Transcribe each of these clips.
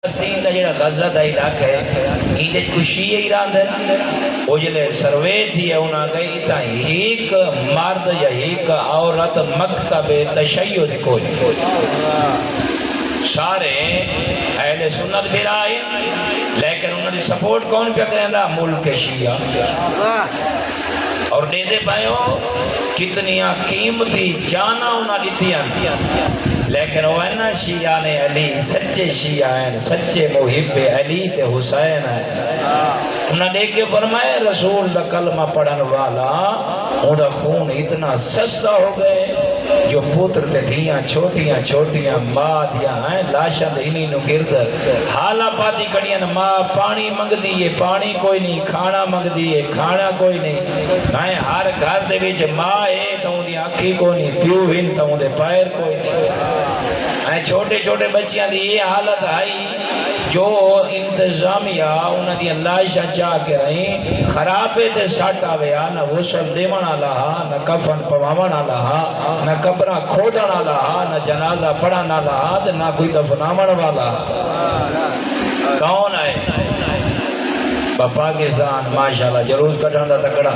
فلسطین دا جڑا غزہ دا علاقہ ہے ایندے کچھ شیعہ ایران دے وہ جلے سروے تھی ہے انہاں گئی تا ایک مرد یا ایک عورت مکتب تشیع کوئی سارے اہل سنت بھی رائے لیکن انہوں نے سپورٹ کون پہ کریں دا ملک شیعہ اور دے دے پائیوں کتنیاں قیمتی جانا انہاں دیتیاں لیکن وہ ہے نا شیعہ نے علی سچے شیعہ ہیں سچے محب علی تے حسین ہیں انہاں دیکھ کے فرمائے رسول دا کلمہ پڑھن والا انہا خون اتنا سستا ہو گئے جو پوتر تے دھیاں چھوٹیاں چھوٹیاں ماں دیا ہیں لاشاں دے انہی نو گرد حالا پاتی کڑیاں ماں پانی منگ دیئے پانی کوئی نہیں کھانا منگ دیئے کھانا کوئی نہیں میں ہر گھر دے بیچ ماں ہے تو ان دی آنکھی کوئی نہیں پیو ہن تو ان دے پیر کوئی نہیں چھوٹے چھوٹے بچیاں دی یہ حالت آئی جو انتظامیہ انہاں دی لاشاں چاہ کے رہیں خرابے تے ساٹا ویا نہ غسل دیون آلہا نہ کفن پواون آلہا نہ قبرہ کھودن آلہا نہ جنازہ پڑھن آلہا نہ کوئی دفناون والا کون ہے پاکستان ماشاءاللہ جلوس کٹھن دا تکڑا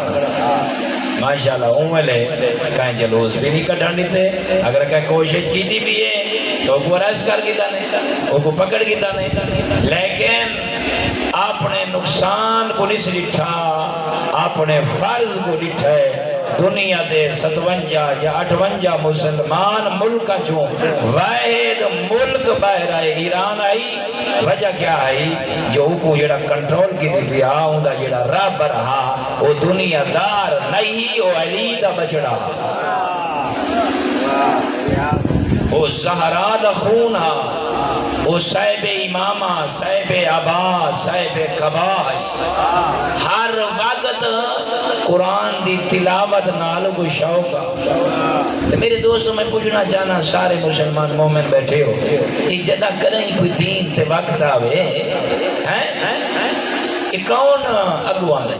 ماشاءاللہ اوملے کہیں جلوس بھی نہیں کٹھن دیتے اگر کہیں کوشش کی تھی بھی ہے تو وہ ریسٹ کر گیتا نہیں وہ پکڑ گیتا نہیں لیکن اپنے نقصان کو نہیں لٹھا اپنے فرض کو لٹھے دنیا دے 57 یا 58 مسلمان ملک چوں واحد ملک باہر آئے ایران آئی وجہ کیا آئی جو کو جڑا کنٹرول کی دی پیا ہوندا جڑا رب رہا وہ دنیا دار نہیں وہ علی دا بچڑا وہ زہرا دا خون وہ صاحب امامہ صاحب عبا صاحب قبا ہر وقت قرآن دی تلاوت نال کو شوق تو میرے دوستوں میں پوچھنا چاہنا سارے مسلمان مومن بیٹھے ہو ایک جدہ کریں کوئی دین تے وقت آوے کہ کون اگوان ہے